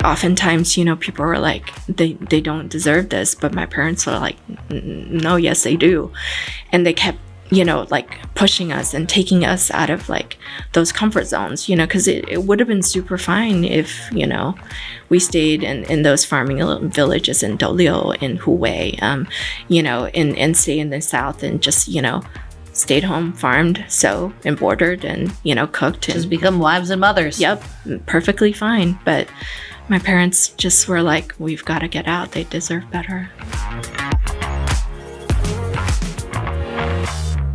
oftentimes, people were like, they don't deserve this, but my parents were like, no, yes, they do. And they kept, like pushing us and taking us out of like those comfort zones, because it would have been super fine if, we stayed in those farming villages in Dolio, in Hubei, and stay in the South and just, stayed home, farmed, sewed, and bordered, and, cooked. Just become wives and mothers. Yep, perfectly fine. But my parents just were like, we've got to get out. They deserve better.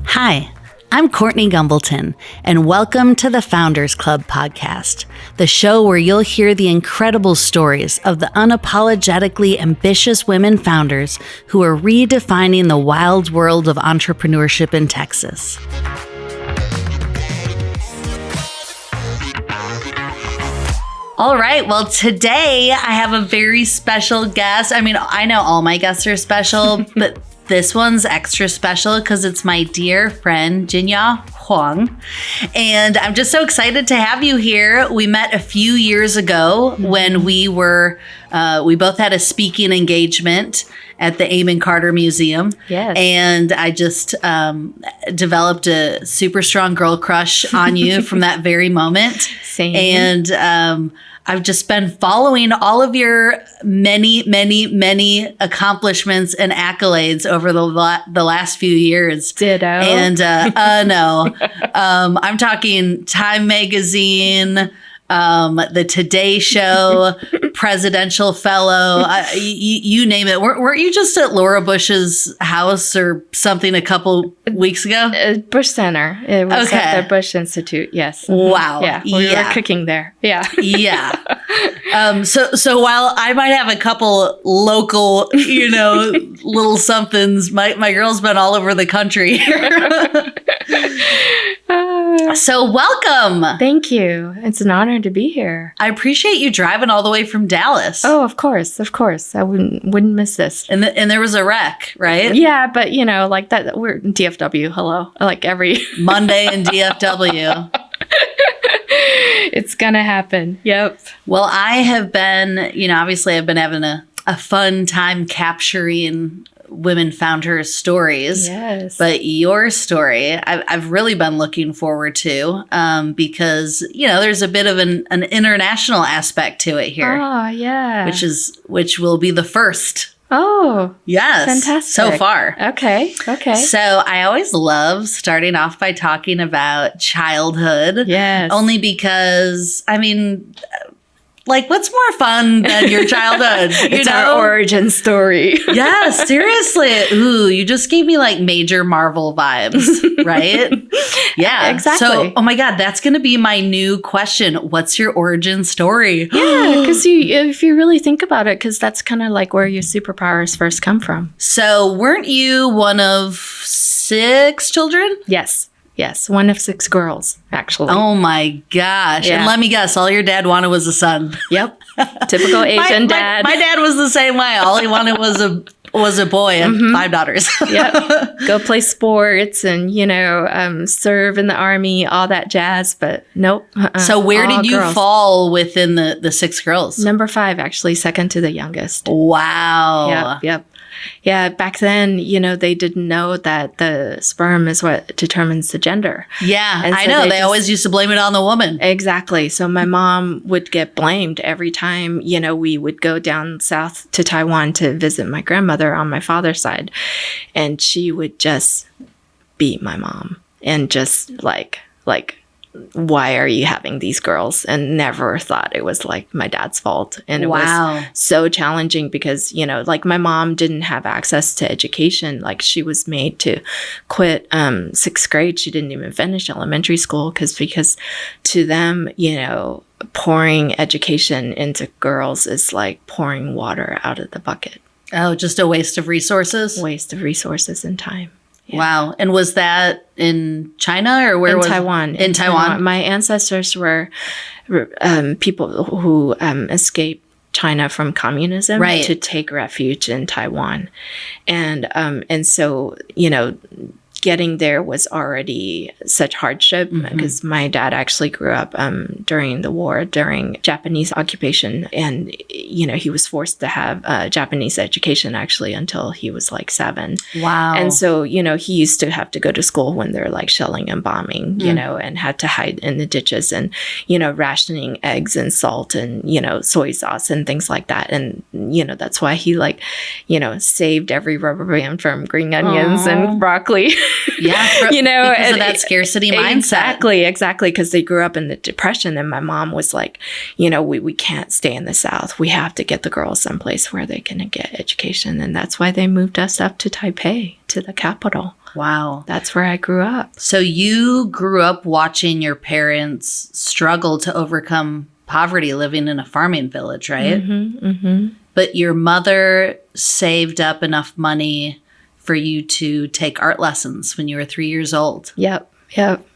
Hi, I'm Courtney Gumbleton, and welcome to the Founders Club podcast, the show where you'll hear the incredible stories of the unapologetically ambitious women founders who are redefining the wild world of entrepreneurship in Texas. All right. Well, today I have a very special guest. I mean, I know all my guests are special, but this one's extra special because it's my dear friend, Jin-Ya Huang. And I'm just so excited to have you here. We met a few years ago when we both had a speaking engagement at the Amon Carter Museum. Yes. And I just developed a super strong girl crush on you from that very moment. Same. And I've just been following all of your many, many, many accomplishments and accolades over the last few years. Ditto. And no, I'm talking Time Magazine, the Today Show, Presidential Fellow, you name it. Weren't you just at Laura Bush's house or something a couple weeks ago? Bush Center. It was at the Bush Institute. Yes. Wow. Yeah. We were cooking there. Yeah. Yeah. So while I might have a couple local, little somethings, my girl's been all over the country. So welcome. Thank you. It's an honor to be here. I appreciate you driving all the way from Dallas. Oh, of course. I wouldn't miss this. And there was a wreck, right? Yeah, but like that, we're in DFW. Hello, like every Monday in DFW. It's gonna happen. Yep. Well, I have been, obviously I've been having a fun time capturing women FoundHER stories. Yes. But your story, I've really been looking forward to because, there's a bit of an international aspect to it here. Oh, yeah. Which will be the first. Oh, yes. Fantastic. So far. Okay. So I always love starting off by talking about childhood. Yes. Only because, what's more fun than your childhood? It's our origin story. Yeah, seriously. Ooh, you just gave me like major Marvel vibes, right? Yeah, exactly. So, oh my God, that's going to be my new question. What's your origin story? Yeah, because if you really think about it, because that's kind of like where your superpowers first come from. So, weren't you one of 6 children? Yes, one of 6 girls, actually. Oh my gosh. Yeah. And let me guess, all your dad wanted was a son. Yep. Typical Asian dad. My dad was the same way. All he wanted was a boy and 5 daughters. Yep. Go play sports and, serve in the army, all that jazz. But nope. So where all did you girls. fall within the 6 girls? Number 5, actually, second to the youngest. Wow. Yep. Yeah, back then, they didn't know that the sperm is what determines the gender. Yeah, And so I know. They always used to blame it on the woman. Exactly. So my mom would get blamed every time, we would go down south to Taiwan to visit my grandmother on my father's side. And she would just beat my mom and just like, why are you having these girls? And never thought it was like my dad's fault. And it was so challenging because, my mom didn't have access to education. Like she was made to quit 6th grade. She didn't even finish elementary school because to them, pouring education into girls is like pouring water out of the bucket. Oh, just a waste of resources? Waste of resources and time. Yeah. Wow. And was that in China or where was Taiwan? In Taiwan. My ancestors were people who escaped China from communism to take refuge in Taiwan. And so, getting there was already such hardship because my dad actually grew up during the war, during Japanese occupation. And, he was forced to have a Japanese education actually until he was like 7. Wow. And so, he used to have to go to school when they're like shelling and bombing, and had to hide in the ditches and, rationing eggs and salt and, soy sauce and things like that. And, that's why he saved every rubber band from green onions and broccoli. Yeah, because of that scarcity mindset. Exactly. Because they grew up in the Depression, and my mom was like, we can't stay in the South. We have to get the girls someplace where they can get education, and that's why they moved us up to Taipei, to the capital. Wow, that's where I grew up. So you grew up watching your parents struggle to overcome poverty, living in a farming village, right? But your mother saved up enough money for you to take art lessons when you were 3 years old. Yep.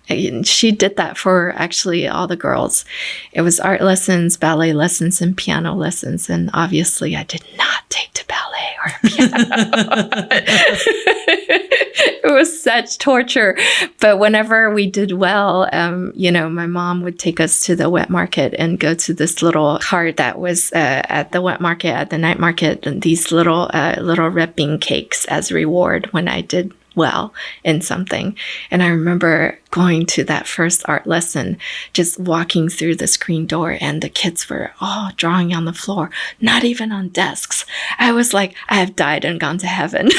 And she did that for actually all the girls. It was art lessons, ballet lessons, and piano lessons. And obviously, I did not take to ballet or piano. It was such torture. But whenever we did well, my mom would take us to the wet market and go to this little cart that was at the wet market, at the night market, and these little red bean cakes as reward when I did well in something. And I remember going to that first art lesson, just walking through the screen door, and the kids were all drawing on the floor, not even on desks. I was like, I have died and gone to heaven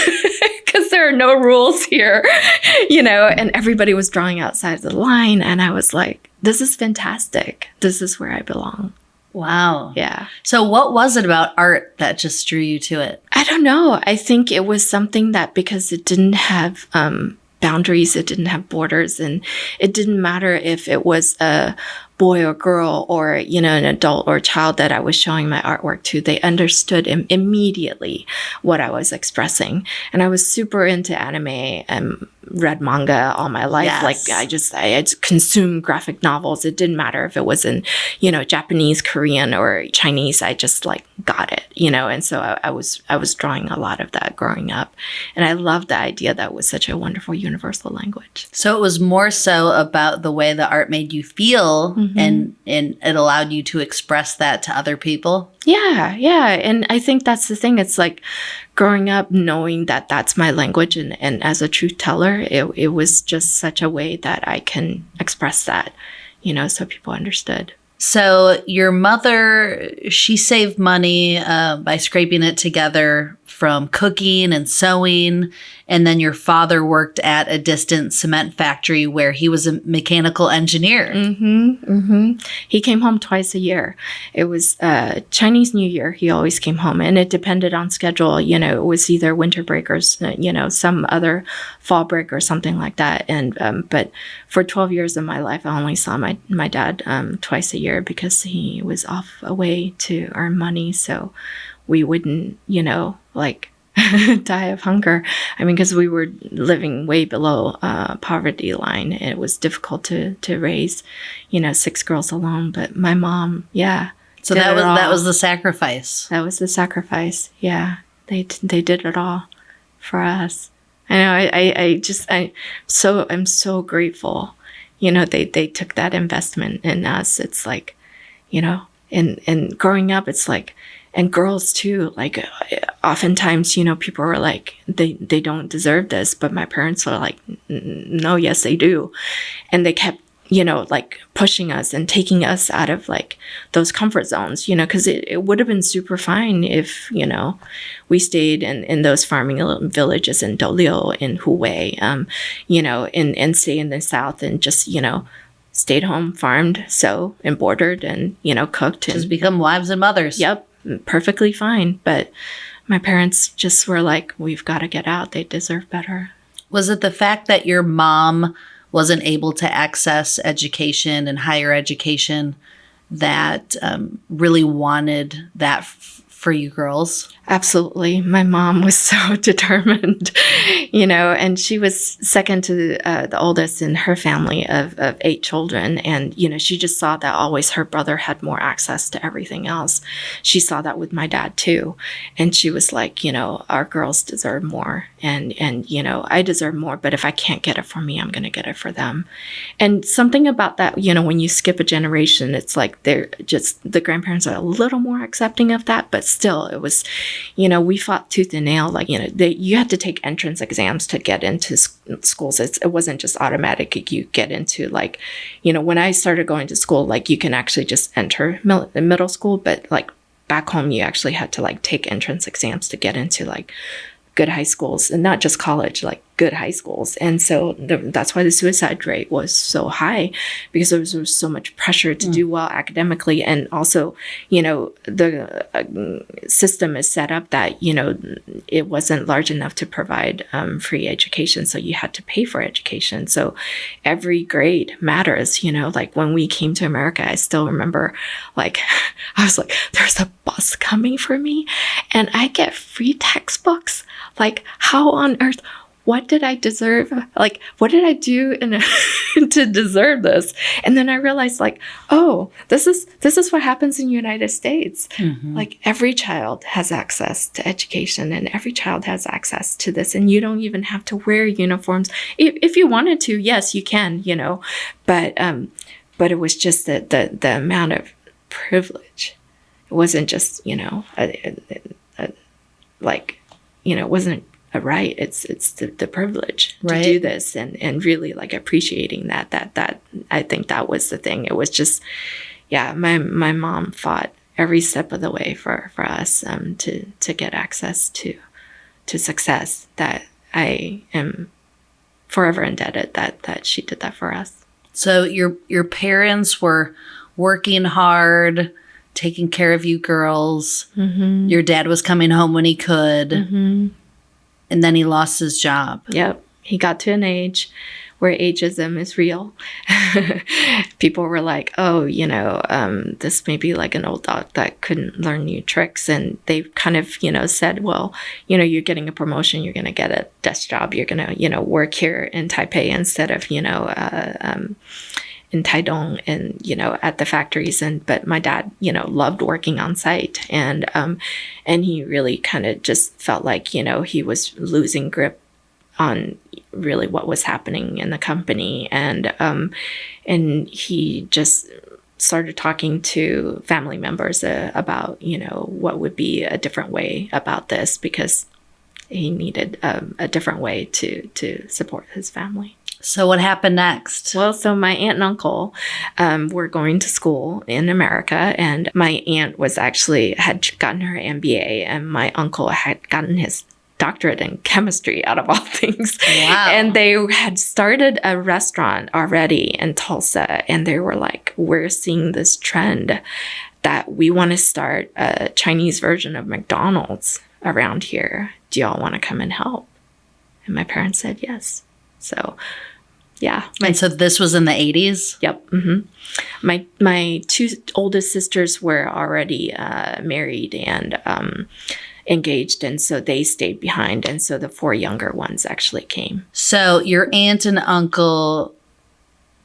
because there are no rules here, and everybody was drawing outside the line. And I was like, this is fantastic. This is where I belong. Wow. Yeah. So what was it about art that just drew you to it? I don't know. I think it was something that, because it didn't have boundaries, it didn't have borders, and it didn't matter if it was a boy or girl or, an adult or child that I was showing my artwork to. They understood immediately what I was expressing. And I was super into anime and read manga all my life. Yes. Like I consumed graphic novels. It didn't matter if it was in, Japanese, Korean, or Chinese. I just got it, and so I was drawing a lot of that growing up. And I loved the idea that it was such a wonderful universal language. So it was more so about the way the art made you feel, and it allowed you to express that to other people. Yeah. And I think that's the thing. It's like growing up knowing that that's my language, and as a truth teller, it was just such a way that I can express that, so people understood. So your mother, she saved money by scraping it together from cooking and sewing. And then your father worked at a distant cement factory where he was a mechanical engineer. He came home twice a year. It was Chinese New Year. He always came home, and it depended on schedule. It was either winter break or, some other fall break or something like that. And but for 12 years of my life, I only saw my dad twice a year because he was off away to earn money. So we wouldn't, die of hunger. I mean, because we were living way below poverty line. It was difficult to raise, 6 girls alone. But my mom, So that was the sacrifice. That was the sacrifice. Yeah, they did it all for us. I know. I'm so grateful. They took that investment in us. It's like, and growing up, it's like. And girls too, oftentimes, people were like, they don't deserve this. But my parents were like, no, yes, they do. And they kept, pushing us and taking us out of those comfort zones, because it would have been super fine if, we stayed in those farming villages in Dolio, in Huwei, and stay in the South and just, stayed home, farmed, sewed, embroidered, and, cooked. Just become wives and mothers. Yep. Perfectly fine. But my parents just were like, we've got to get out. They deserve better. Was it the fact that your mom wasn't able to access education and higher education that really wanted that for you girls. Absolutely. My mom was so determined, and she was second to the oldest in her family of 8 children. And, she just saw that always her brother had more access to everything else. She saw that with my dad too. And she was like, our girls deserve more. And I deserve more, but if I can't get it for me, I'm going to get it for them. And something about that, when you skip a generation, it's like the grandparents are a little more accepting of that, but still it was, we fought tooth and nail. Like, you had to take entrance exams to get into schools. It wasn't just automatic. You get into like, when I started going to school, like you can actually just enter middle school, but like back home, you actually had to like take entrance exams to get into like good high schools, and not just college, like good high schools. And so that's why the suicide rate was so high, because there was so much pressure to do well academically. And also, the system is set up that, it wasn't large enough to provide free education. So you had to pay for education. So every grade matters, like when we came to America, I still remember like, I was like, there's a bus coming for me and I get free textbooks. Like, how on earth? What did I deserve? Like, what did I do to deserve this? And then I realized, like, oh, this is what happens in the United States. Mm-hmm. Like, every child has access to education, and every child has access to this. And you don't even have to wear uniforms. If you wanted to, yes, you can, But it was just the amount of privilege. It wasn't just, it wasn't a right. It's the privilege to do this, and really like appreciating that I think that was the thing. It was just, my mom fought every step of the way for us to get access to success, that I am forever indebted that she did that for us. So your parents were working hard, taking care of you girls. Mm-hmm. Your dad was coming home when he could. Mm-hmm. And then he lost his job. Yep. He got to an age where ageism is real. People were like, oh, this may be like an old dog that couldn't learn new tricks. And they kind of, said, well, you're getting a promotion. You're going to get a desk job. You're going to, work here in Taipei instead of, in Taidong and, at the factories. But my dad, loved working on site. And he really kind of just felt like, he was losing grip on really what was happening in the company. And he just started talking to family members about, what would be a different way about this, because he needed a different way to support his family. So what happened next? Well, so my aunt and uncle were going to school in America, and my aunt had gotten her MBA, and my uncle had gotten his doctorate in chemistry, out of all things. Wow. And they had started a restaurant already in Tulsa, and they were like, we're seeing this trend that we want to start a Chinese version of McDonald's around here. Do y'all want to come and help? And my parents said yes. So, yeah. And so this was in the 80s? Yep. Mm-hmm. My 2 oldest sisters were already married and engaged, and so they stayed behind. And so the 4 younger ones actually came. So your aunt and uncle,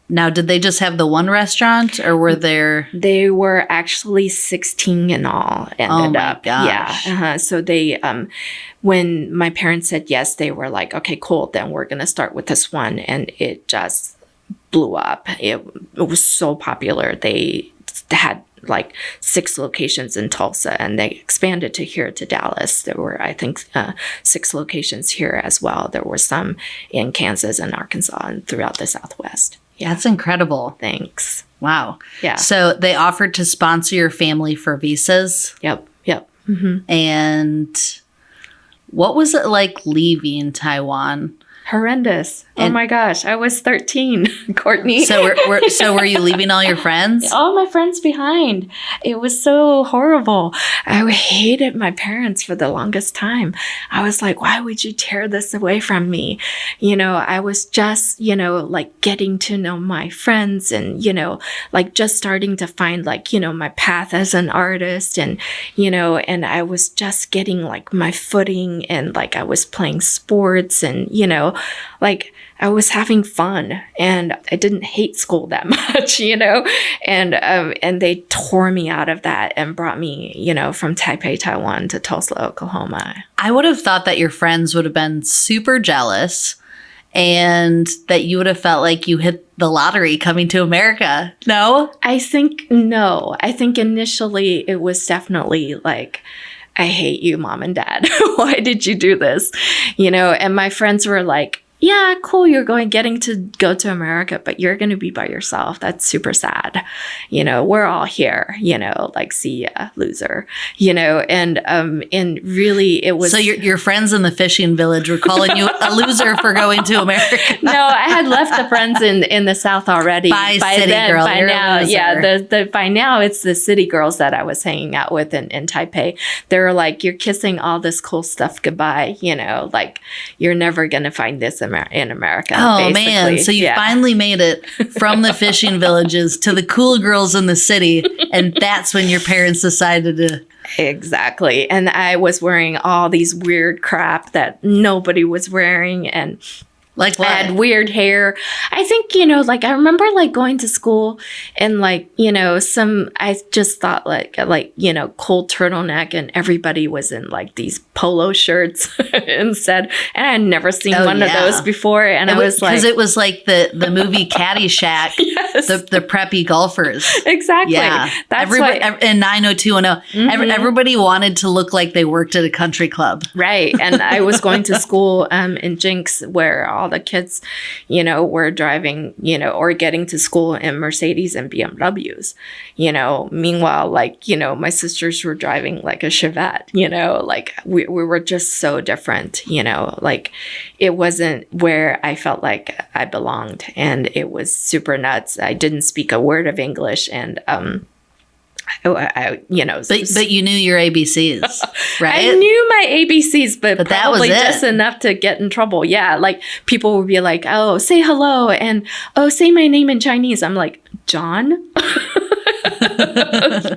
now did they just have the one restaurant, or were there? They were actually 16 in all. Ended up. Gosh. Yeah. So they, when my parents said yes, they were like, okay, cool. Then we're going to start with this one. And it just blew up. It was so popular. They had like 6 locations in Tulsa, and they expanded to Dallas. There were, I think, 6 locations here as well. There were some in Kansas and Arkansas and throughout the Southwest. Yeah, that's incredible. Thanks. Wow. Yeah. So they offered to sponsor your family for visas? Yep. Mm-hmm. And what was it like leaving Taiwan? Horrendous. Oh my gosh, I was 13, Courtney. So were you leaving all your friends? All my friends behind. It was so horrible. I hated my parents for the longest time. I was like, why would you tear this away from me? I was just, like getting to know my friends and, like just starting to find like, my path as an artist and, and I was just getting like my footing and like I was playing sports and, like I was having fun and I didn't hate school that much, and they tore me out of that and brought me, from Taipei, Taiwan to Tulsa, Oklahoma. I would have thought that your friends would have been super jealous and that you would have felt like you hit the lottery coming to America. No? I think no. I think initially it was definitely like, I hate you, mom and dad. Why did you do this? And my friends were like, yeah, cool, getting to go to America, but you're going to be by yourself. That's super sad. We're all here, like, see ya, loser, and really it was. So your friends in the fishing village were calling you a loser for going to America. No, I had left the friends in the South already. By city then, girl, by now, yeah, by now it's the city girls that I was hanging out with in Taipei. They were like, you're kissing all this cool stuff goodbye, like you're never going to find this in America. Oh, basically. Man. So you finally made it from the fishing villages to the cool girls in the city. And that's when your parents decided to. Exactly. And I was wearing all these weird crap that nobody was wearing. And like what? I had weird hair. I think, like I remember like going to school and like, I just thought like, cool turtleneck and everybody was in like these polo shirts instead. And I had never seen one of those before. And I was like. Because it was like the movie Caddyshack, yes. the preppy golfers. Exactly. Yeah. That's everybody, why. in 90210, everybody wanted to look like they worked at a country club. Right. And I was going to school in Jinx where all the kids, were driving, or getting to school in Mercedes and BMWs, meanwhile, like, my sisters were driving like a Chevette, like we were just so different, like it wasn't where I felt like I belonged and it was super nuts. I didn't speak a word of English and, but you knew your ABCs, right? I knew my ABCs, but probably that was it. Just enough to get in trouble. Yeah, like people would be like, "Oh, say hello," and "Oh, say my name in Chinese." I'm like, "John."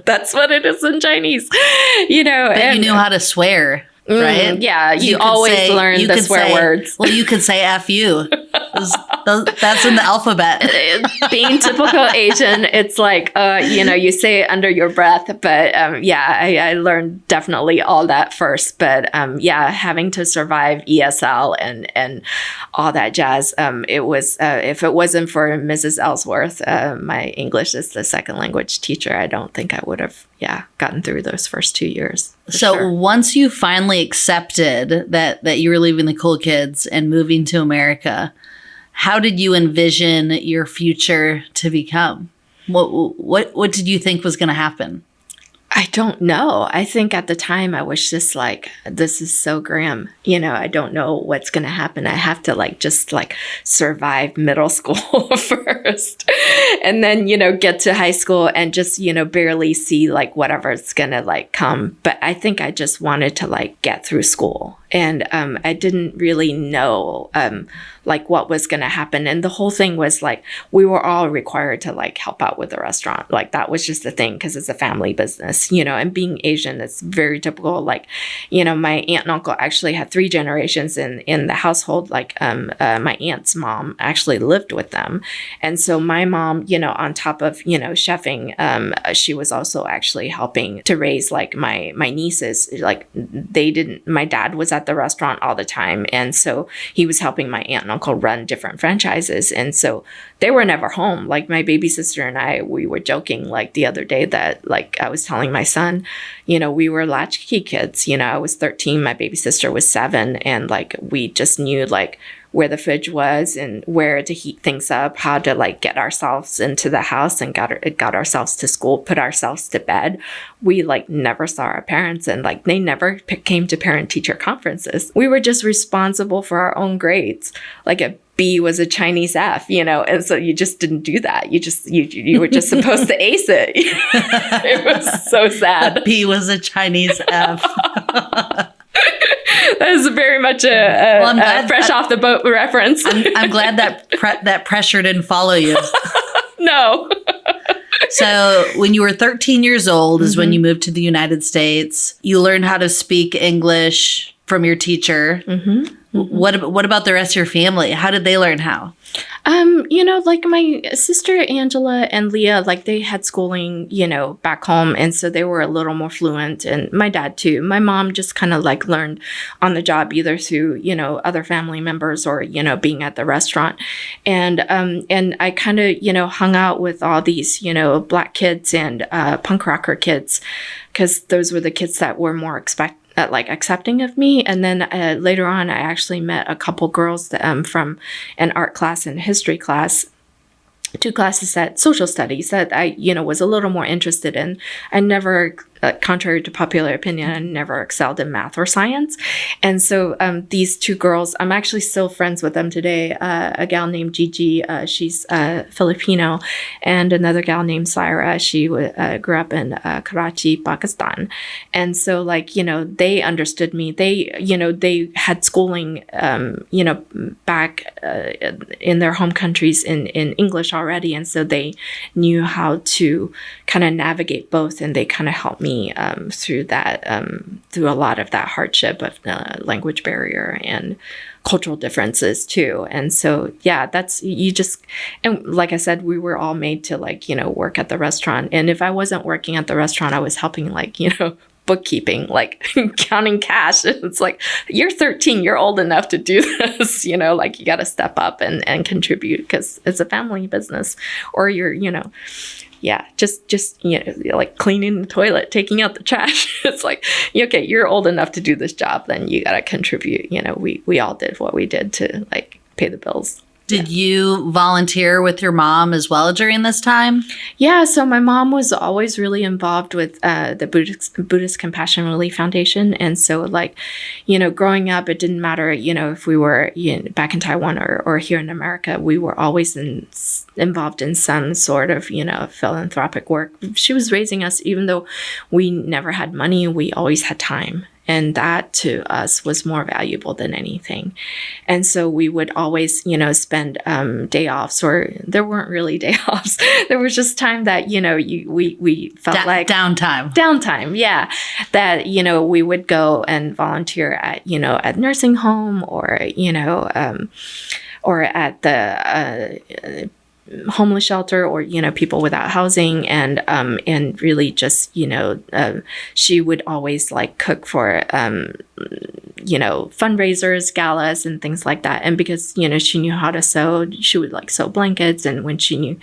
That's what it is in Chinese, But you knew how to swear. Right? Yeah, you always learn the swear words. Well, you could say F you. That's in the alphabet. Being typical Asian, it's like, you say it under your breath. But I learned definitely all that first. But having to survive ESL and all that jazz, it was, if it wasn't for Mrs. Ellsworth, my English is the second language teacher, I don't think I would have, gotten through those first 2 years. So once you finally accepted that you were leaving the cool kids and moving to America, how did you envision your future to become? What did you think was going to happen? I don't know. I think at the time I was just like, this is so grim. I don't know what's going to happen. I have to just survive middle school first and then, get to high school and just, barely see whatever's going to come. But I think I just wanted to get through school. And I didn't really know what was going to happen. And the whole thing was we were all required to help out with the restaurant. That was just the thing because it's a family business, and being Asian, it's very typical. My aunt and uncle actually had 3 generations in the household. My aunt's mom actually lived with them. And so my mom, on top of, chefing, she was also actually helping to raise my nieces. My dad was at the restaurant all the time. And so he was helping my aunt and uncle run different franchises. And so they were never home. My baby sister and I, we were joking the other day that I was telling my son, we were latchkey kids. I was 13, my baby sister was 7. And we just knew where the fridge was and where to heat things up, how to like get ourselves into the house and got ourselves to school, put ourselves to bed. We like never saw our parents, and like they never came to parent teacher conferences. We were just responsible for our own grades. Like a B was a Chinese F, and so you just didn't do that. You were just supposed to ace it. It was so sad. B was a Chinese F. That is very much a fresh off the boat reference. I'm glad that pressure didn't follow you. No. So when you were 13 years old is when you moved to the United States. You learned how to speak English from your teacher. Mm-hmm. What about the rest of your family? How did they learn how? Like my sister Angela and Leah, like they had schooling, back home. And so they were a little more fluent, and my dad too. My mom just kind of like learned on the job, either through, other family members or, being at the restaurant. And I kind of, hung out with all these, Black kids and punk rocker kids, because those were the kids that were more accepting of me. And then later on, I actually met a couple girls from an art class and history class, 2 classes at social studies that I, was a little more interested in. I never, contrary to popular opinion, I never excelled in math or science. And so these 2 girls, I'm actually still friends with them today. A gal named Gigi, she's Filipino, and another gal named Saira. She grew up in Karachi, Pakistan. And so they understood me. They had schooling, back in their home countries in English already. And so they knew how to kind of navigate both, and they kind of helped me through that, through a lot of that hardship of the language barrier and cultural differences too. And so, yeah, and like I said, we were all made to work at the restaurant. And if I wasn't working at the restaurant, I was helping bookkeeping, like counting cash. It's like, you're 13, you're old enough to do this, you got to step up and contribute, because it's a family business. Or you're, just like cleaning the toilet, taking out the trash. It's like, okay, you're old enough to do this job, then you got to contribute. We all did what we did to pay the bills. Did you volunteer with your mom as well during this time? Yeah, so my mom was always really involved with the Buddhist Compassion Relief Foundation. And so growing up, it didn't matter, if we were back in Taiwan or here in America, we were always involved in some sort of, philanthropic work. She was raising us, even though we never had money, we always had time. And that to us was more valuable than anything. And so we would always, spend day offs, or there weren't really day offs. There was just time that, we felt like downtime. Yeah. That, we would go and volunteer at nursing home, or at the homeless shelter, or people without housing, and really just she would always cook for fundraisers, galas, and things like that. And because she knew how to sew, she would sew blankets, and when she knew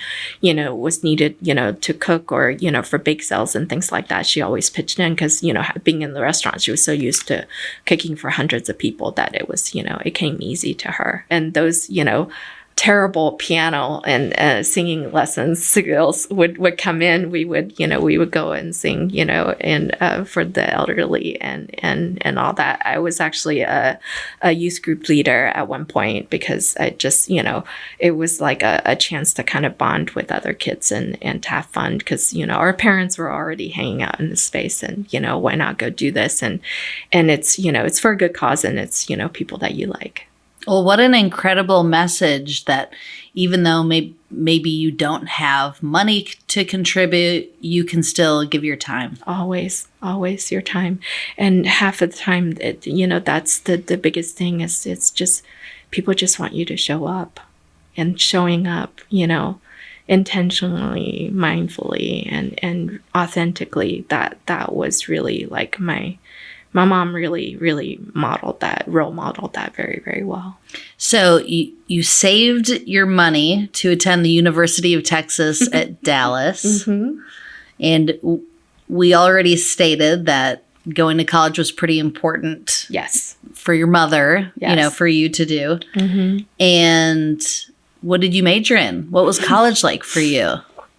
was needed to cook, or for bake sales and things like that, she always pitched in, because being in the restaurant, she was so used to cooking for hundreds of people that it was it came easy to her. And those terrible piano and singing lessons skills would come in. We would go and sing, and for the elderly and all that. I was actually a youth group leader at one point, because I just, it was like a chance to kind of bond with other kids and to have fun, because, our parents were already hanging out in the space, and, why not go do this? And it's, it's for a good cause, and it's, people that you like. Well, what an incredible message that even though maybe you don't have money to contribute, you can still give your time. Always your time. And half of the time, that's the biggest thing is it's just people just want you to show up, and showing up, intentionally, mindfully, and authentically. That was really my mom really, really role modeled that very, very well. So you saved your money to attend the University of Texas at Dallas. Mm-hmm. And we already stated that going to college was pretty important Yes. for your mother, Yes. for you to do. Mm-hmm. And what did you major in? What was college like for you?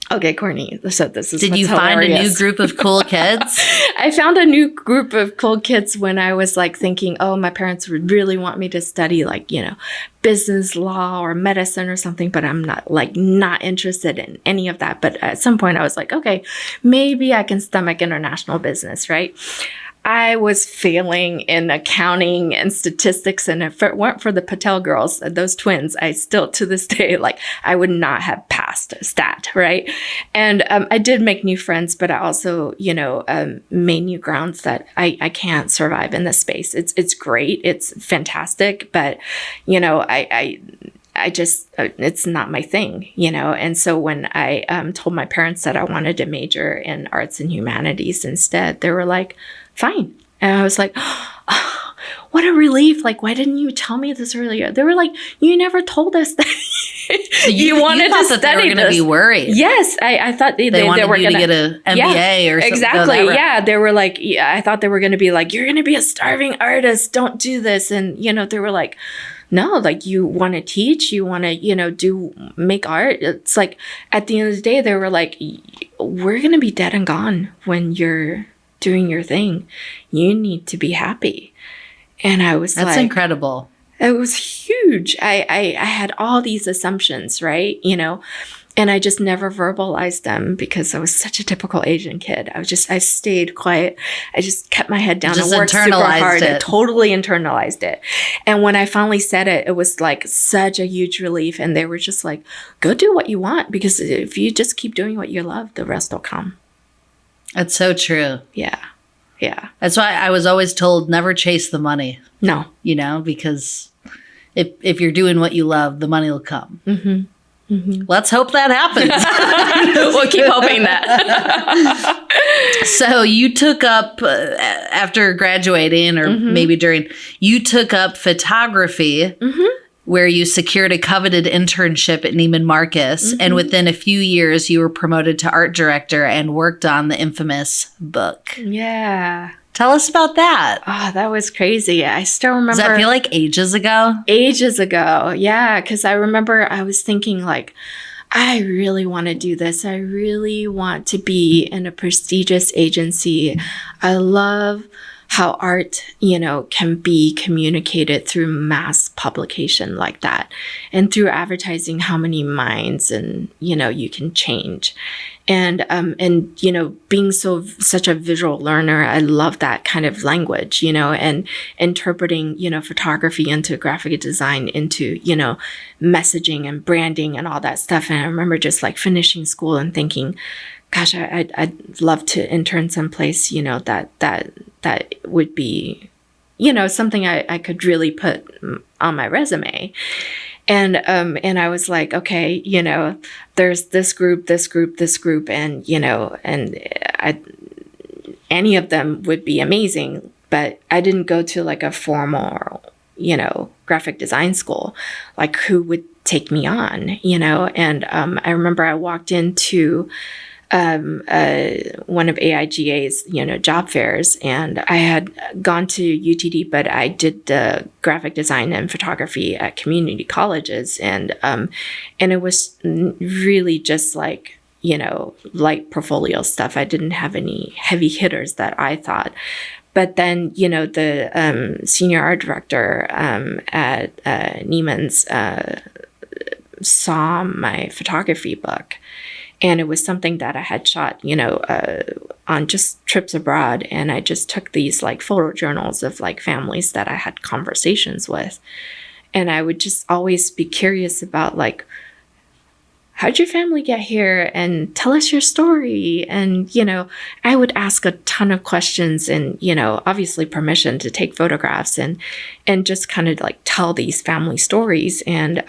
Okay, Courtney. So this is. Did you find a new group of cool kids? I found a new group of cool kids when I was like thinking, oh, my parents would really want me to study like, business law or medicine or something, but I'm not interested in any of that. But at some point I was like, okay, maybe I can stomach international business, right? I was failing in accounting and statistics, and if it weren't for the Patel girls, those twins, I still to this day, I would not have passed stat, right? And I did make new friends, but I also, made new grounds that I can't survive in this space. It's great, it's fantastic, but I just, it's not my thing, And so when I told my parents that I wanted to major in arts and humanities instead, they were like, fine. And I was like, oh, what a relief. Like, why didn't you tell me this earlier? They were like, you never told us that So you wanted thought to that study they were going to be worried. Yes. I thought they wanted were you going to get an MBA or something. Exactly. Yeah. They were like, I thought they were going to be like, you're going to be a starving artist. Don't do this. And, they were like, no, like you want to teach, you want to, make art. It's like at the end of the day, they were like, we're going to be dead and gone when you're doing your thing. You need to be happy. And I was That's like, incredible. It was huge. I had all these assumptions, right? And I just never verbalized them because I was such a typical Asian kid. I stayed quiet. I just kept my head down and worked super hard. I totally internalized it. And when I finally said it, it was like such a huge relief. And they were just like, go do what you want, because if you just keep doing what you love, the rest will come. That's so true. Yeah. Yeah. That's why I was always told never chase the money. No. Because if you're doing what you love, the money will come. Mm-hmm. Mm-hmm. Let's hope that happens. We'll keep hoping that. So you took up, after graduating or maybe during, you took up photography, where you secured a coveted internship at Neiman Marcus. And within a few years, you were promoted to art director and worked on the infamous book. Yeah. Tell us about that. Oh, that was crazy. I still remember. Does that feel like ages ago? Ages ago. Yeah. Because I remember I was thinking like, I really want to do this. I really want to be in a prestigious agency. I love how art, can be communicated through mass publication like that, and through advertising, how many minds and, you can change. And being such a visual learner, I love that kind of language, and interpreting, photography into graphic design, into, messaging and branding and all that stuff. And I remember just like finishing school and thinking, gosh, I'd love to intern someplace, that would be, something I could really put on my resume. And I was like, okay, there's this group, and, any of them would be amazing, but I didn't go to like a formal, graphic design school. Like, who would take me on, and I remember I walked into one of AIGA's, job fairs, and I had gone to UTD, but I did the graphic design and photography at community colleges, and it was really just like, light portfolio stuff. I didn't have any heavy hitters that I thought. But then, the senior art director at Neiman's saw my photography book. And it was something that I had shot, on just trips abroad. And I just took these like photo journals of like families that I had conversations with. And I would just always be curious about like, how'd your family get here? And tell us your story. And, I would ask a ton of questions and, obviously permission to take photographs and just kind of like tell these family stories and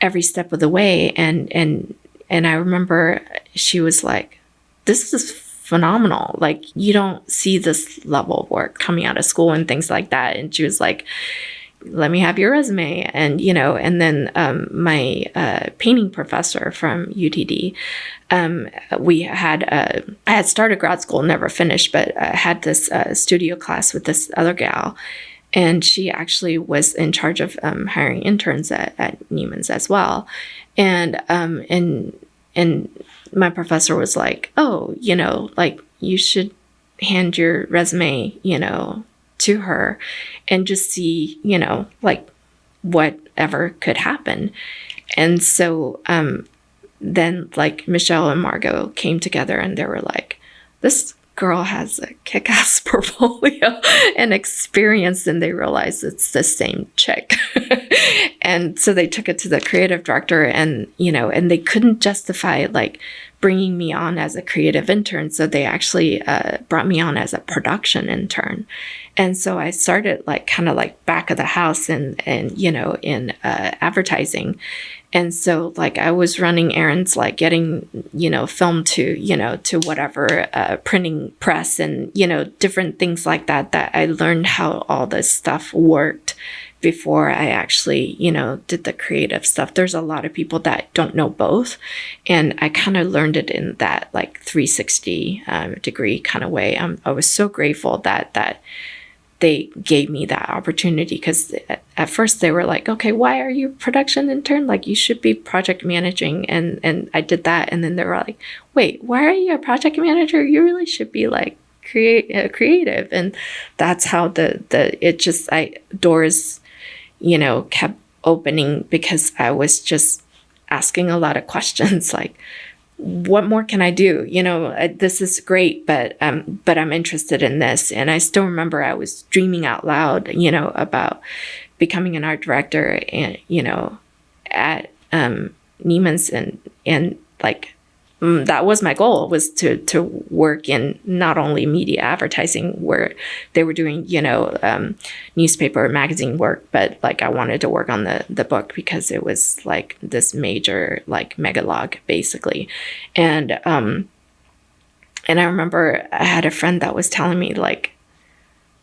every step of the way. And I remember she was like, this is phenomenal. Like, you don't see this level of work coming out of school and things like that. And she was like, let me have your resume. And, and then my painting professor from UTD, I had started grad school, never finished, but I had this studio class with this other gal. And she actually was in charge of hiring interns at Neiman's as well. And my professor was like, oh, like you should hand your resume, to her and just see, like whatever could happen. And so then like Michelle and Margot came together and they were like, this girl has a kick-ass portfolio and experience, and they realized it's the same chick. And so they took it to the creative director, and and they couldn't justify like bringing me on as a creative intern, so they actually brought me on as a production intern. And so I started like kind of like back of the house and in advertising. And so like I was running errands, like getting, film to whatever printing press and, different things like that I learned how all this stuff worked before I actually, did the creative stuff. There's a lot of people that don't know both. And I kind of learned it in that like 360 degree kind of way. I was so grateful that they gave me that opportunity, because at first they were like, okay, why are you production intern? Like you should be project managing. And I did that. And then they were like, wait, why are you a project manager? You really should be like creative. And that's how doors, kept opening, because I was just asking a lot of questions like, what more can I do? This is great, but I'm interested in this. And I still remember I was dreaming out loud, about becoming an art director and, at Neiman's, and like, that was my goal, was to work in not only media advertising where they were doing, newspaper magazine work, but like I wanted to work on the book, because it was like this major like megalog basically. And I remember I had a friend that was telling me like,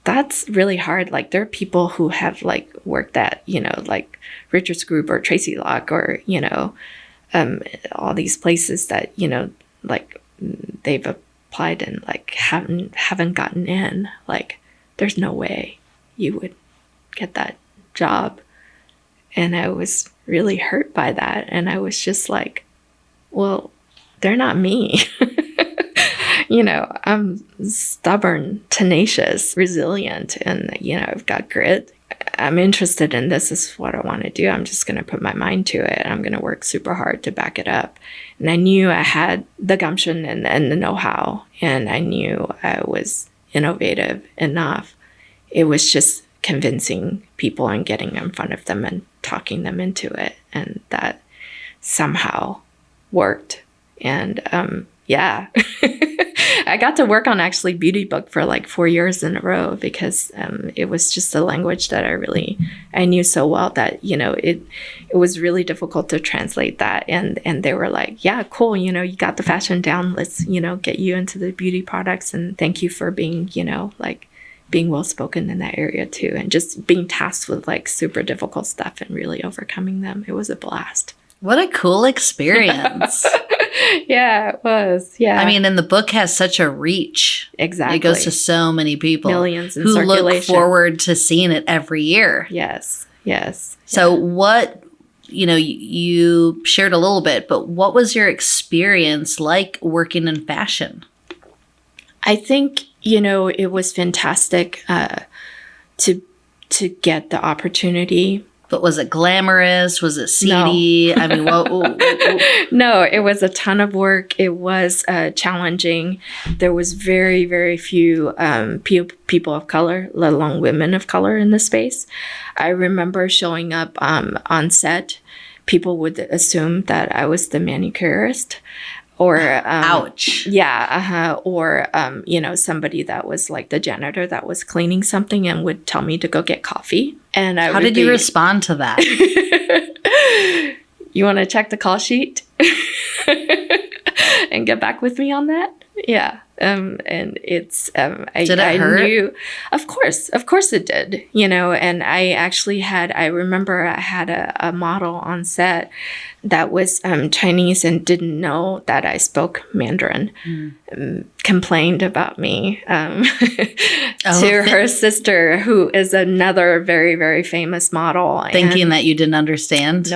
that's really hard. Like there are people who have like worked at, like Richards Group or Tracy Locke or, all these places that, like they've applied and like haven't gotten in. Like there's no way you would get that job. And I was really hurt by that. And I was just like, well, they're not me. I'm stubborn, tenacious, resilient, and, I've got grit. I'm interested in this. Is what I want to do. I'm just going to put my mind to it. I'm going to work super hard to back it up. And I knew I had the gumption and the know-how, and I knew I was innovative enough. It was just convincing people and getting in front of them and talking them into it. And that somehow worked. And yeah, I got to work on actually Beauty Book for like 4 years in a row, because it was just a language that I knew so well that, it was really difficult to translate that. And they were like, yeah, cool. You got the fashion down. Let's, get you into the beauty products. And thank you for being, like being well-spoken in that area too. And just being tasked with like super difficult stuff and really overcoming them. It was a blast. What a cool experience. Yeah, it was. Yeah. I mean, and the book has such a reach. Exactly. It goes to so many people. Millions in who circulation. Look forward to seeing it every year. Yes. So what, you shared a little bit, but what was your experience like working in fashion? I think, it was fantastic to get the opportunity. But was it glamorous? Was it seedy? No. I mean, what? No, it was a ton of work. It was challenging. There was very, very few people of color, let alone women of color in the space. I remember showing up on set. People would assume that I was the manicurist. Or ouch. Yeah, or somebody that was like the janitor that was cleaning something and would tell me to go get coffee. And how did you respond to that? You want to check the call sheet and get back with me on that? Yeah. And it's, Did it hurt? knew, of course it did, and I remember I had a model on set that was Chinese and didn't know that I spoke Mandarin, complained about me to her sister, who is another very, very famous model. Thinking that you didn't understand?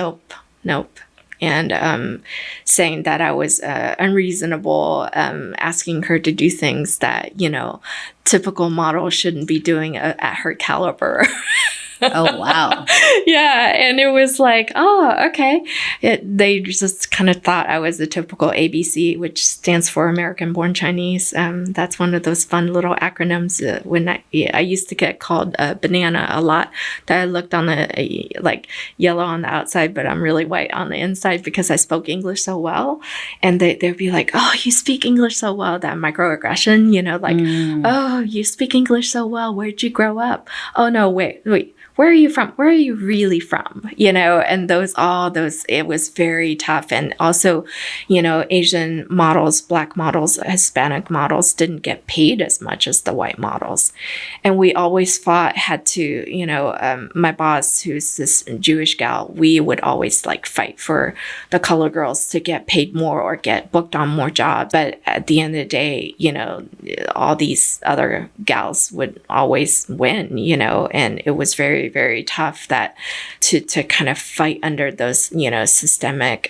Nope. And saying that I was unreasonable, asking her to do things that, typical models shouldn't be doing at her caliber. Oh, wow. Yeah. And it was like, oh, okay. They just kind of thought I was the typical ABC, which stands for American Born Chinese. That's one of those fun little acronyms. When I used to get called banana a lot, that I looked on the like yellow on the outside, but I'm really white on the inside because I spoke English so well. And they'd be like, oh, you speak English so well. That microaggression, oh, you speak English so well. Where'd you grow up? Oh, no, wait. Where are you from? Where are you really from? And it was very tough. And also, Asian models, Black models, Hispanic models didn't get paid as much as the white models. And we always had to, my boss, who's this Jewish gal, we would always fight for the color girls to get paid more or get booked on more jobs. But at the end of the day, all these other gals would always win, and it was very, very tough that to kind of fight under those, systemic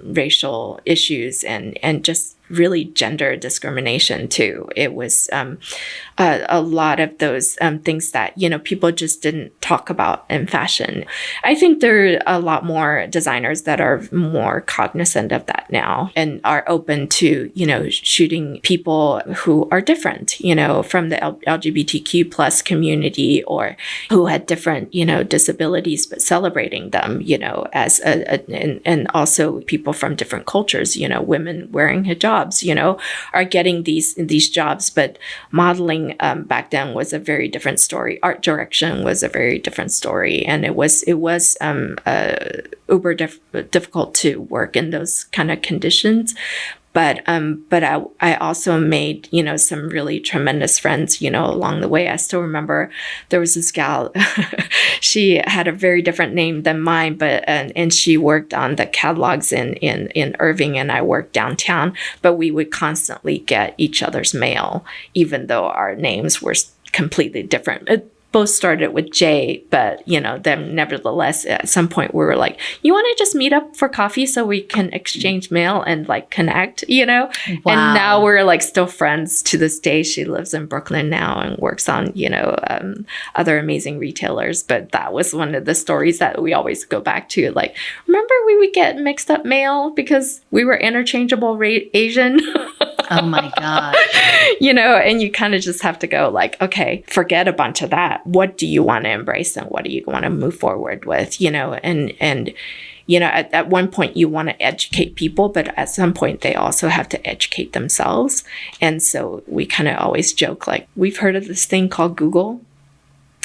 racial issues and just really gender discrimination too. It was a lot of those things that, people just didn't talk about in fashion. I think there are a lot more designers that are more cognizant of that now and are open to, shooting people who are different, from the LGBTQ plus community or who had different, disabilities, but celebrating them, as and also people from different cultures, women wearing hijabs, are getting these jobs. But modeling back then was a very different story. Art direction was a very different story, and it was uber difficult to work in those kind of conditions. But I also made, some really tremendous friends, along the way. I still remember there was this gal, she had a very different name than mine, and she worked on the catalogs in Irving, and I worked downtown, but we would constantly get each other's mail, even though our names were completely different. Both started with J, but then nevertheless, at some point we were like, you want to just meet up for coffee so we can exchange mail and connect, Wow. And now we're still friends to this day. She lives in Brooklyn now and works on, other amazing retailers. But that was one of the stories that we always go back to. Remember we would get mixed up mail because we were interchangeable Asian. Oh my God. And you kind of just have to go okay, forget a bunch of that. What do you want to embrace and what do you want to move forward with, and at one point you want to educate people, but at some point they also have to educate themselves. And so we kind of always joke, we've heard of this thing called Google.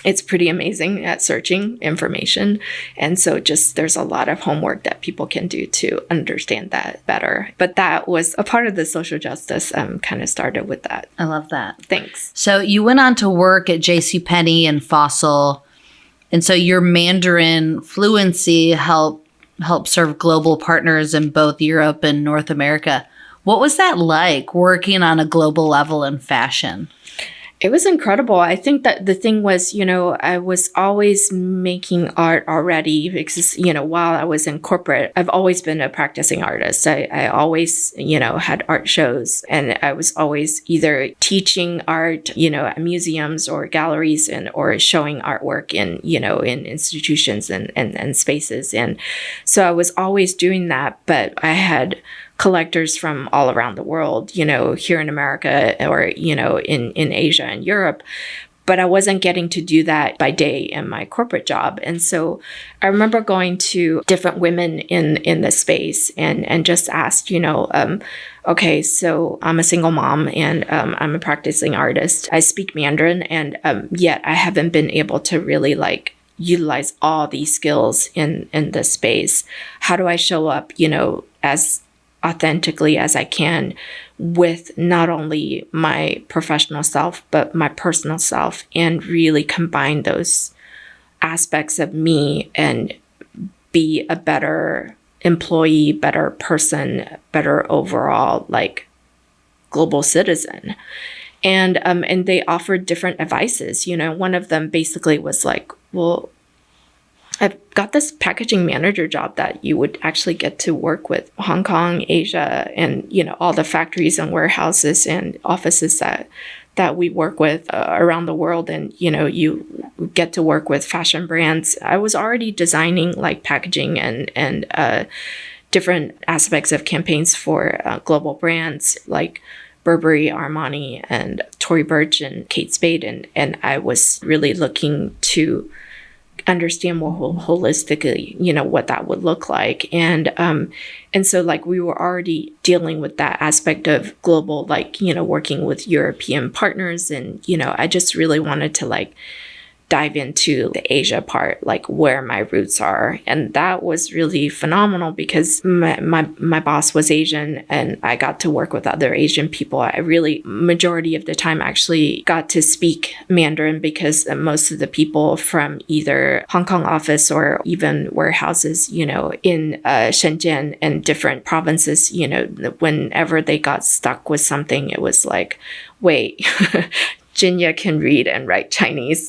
It's pretty amazing at searching information. And so there's a lot of homework that people can do to understand that better. But that was a part of the social justice, kind of started with that. I love that. Thanks. So you went on to work at JCPenney and Fossil. And so your Mandarin fluency helped serve global partners in both Europe and North America. What was that like, working on a global level in fashion? It was incredible. I think that the thing was, I was always making art already because, while I was in corporate, I've always been a practicing artist. I always, had art shows, and I was always either teaching art, at museums or galleries or showing artwork in institutions and spaces. And so I was always doing that, but I had collectors from all around the world, here in America or, in Asia and Europe. But I wasn't getting to do that by day in my corporate job. And so I remember going to different women in the space and just asked, okay, so I'm a single mom and I'm a practicing artist. I speak Mandarin, and yet I haven't been able to really utilize all these skills in this space. How do I show up, as authentically as I can with not only my professional self, but my personal self, and really combine those aspects of me and be a better employee, better person, better overall, like, global citizen. And they offered different advices. You know, one of them basically was like, well, I've got this packaging manager job that you would actually get to work with Hong Kong, Asia, and, you know, all the factories and warehouses and offices that we work with around the world. And, you know, you get to work with fashion brands. I was already designing like packaging and different aspects of campaigns for global brands like Burberry, Armani, and Tory Burch and Kate Spade. And I was really looking to understand more holistically, you know, what that would look like. And so like we were already dealing with that aspect of global, like, you know, working with European partners. And, you know, I just really wanted to like dive into the Asia part, like where my roots are. And that was really phenomenal because my boss was Asian and I got to work with other Asian people. I really, majority of the time, actually got to speak Mandarin because most of the people from either Hong Kong office or even warehouses, you know, in Shenzhen and different provinces, you know, whenever they got stuck with something, it was like, wait, Jin-Ya can read and write Chinese.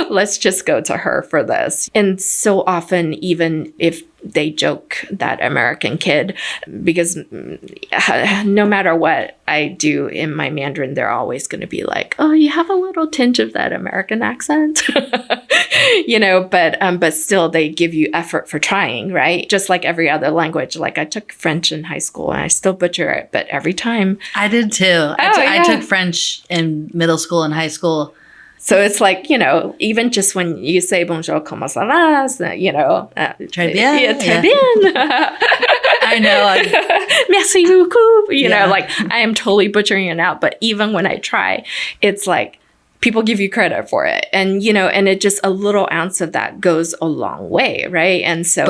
Let's just go to her for this. And so often, even if they joke that American kid, because no matter what I do in my Mandarin, they're always going to be like, oh, you have a little tinge of that American accent, you know, but still they give you effort for trying, right? Just like every other language. Like I took French in high school and I still butcher it, but every time. I did too. I took French in middle school and high school. So it's like, you know, even just when you say bonjour, comment ça va, you know. Très bien. Yeah, très bien. I know. Merci beaucoup. You know, like I am totally butchering it out. But even when I try, it's like people give you credit for it. And, you know, and it just a little ounce of that goes a long way, right? And so.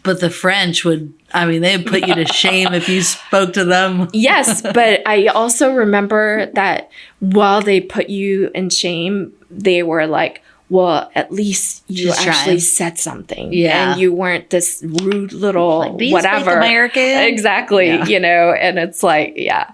But the French would, I mean, they'd put you to shame if you spoke to them. Yes, but I also remember that while they put you in shame, they were like, well, at least you actually said something. Yeah. And you weren't this rude little like, do you whatever. Speak American? Exactly. Yeah. You know, and it's like, yeah.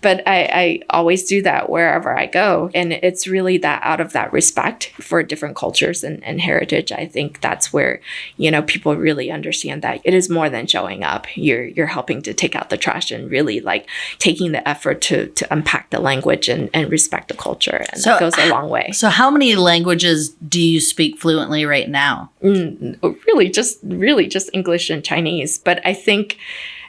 But I always do that wherever I go. And it's really that out of that respect for different cultures and heritage. I think that's where, you know, people really understand that it is more than showing up. You're helping to take out the trash and really like taking the effort to unpack the language and respect the culture. And that goes a long way. So how many languages do you speak fluently right now? Really just English and Chinese. But I think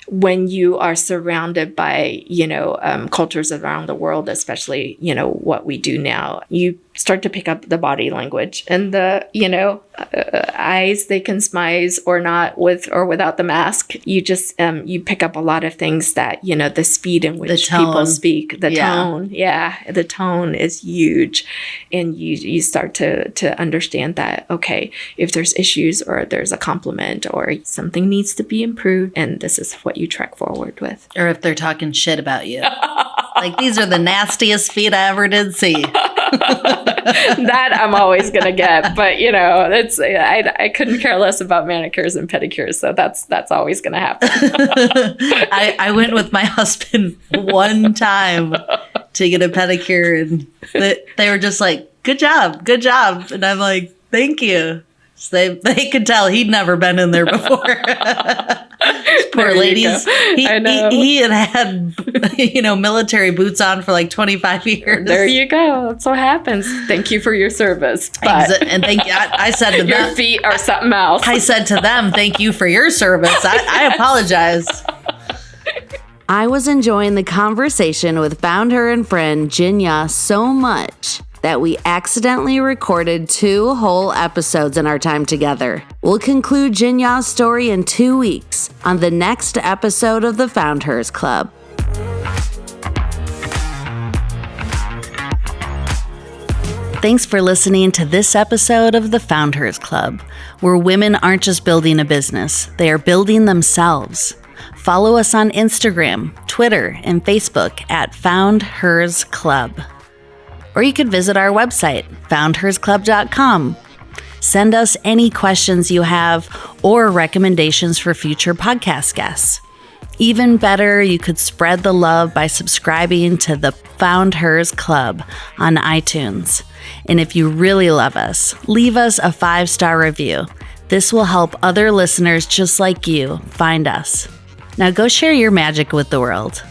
when you are surrounded by, you know, cultures around the world, especially, you know, what we do now, you start to pick up the body language and the, you know, eyes, they can smize or not with or without the mask. You just, you pick up a lot of things that, you know, the speed in which people speak, the tone. Yeah. The tone is huge. And you start to understand that, okay, if there's issues or there's a compliment or something needs to be improved, and this is what you track forward with. Or if they're talking shit about you. Like, these are the nastiest feet I ever did see. That I'm always going to get. But, you know, it's I couldn't care less about manicures and pedicures. So that's always going to happen. I went with my husband one time to get a pedicure. And they were just like, good job. Good job. And I'm like, thank you. So they could tell he'd never been in there before. Poor ladies. He had, you know, military boots on for like 25 years. There you go. That's what happens. Thank you for your service. But and thank you. I said to them, your feet are something else. I said to them, thank you for your service. I apologize. I was enjoying the conversation with FoundHER and friend Jin-Ya so much that we accidentally recorded 2 whole episodes in our time together. We'll conclude Jin-Ya's story in 2 weeks on the next episode of the FoundHERs Club. Thanks for listening to this episode of the FoundHERs Club, where women aren't just building a business, they are building themselves. Follow us on Instagram, Twitter, and Facebook at FoundHER's Club. Or you could visit our website, foundhersclub.com. Send us any questions you have or recommendations for future podcast guests. Even better, you could spread the love by subscribing to the FoundHER's Club on iTunes. And if you really love us, leave us a 5-star review. This will help other listeners just like you find us. Now go share your magic with the world.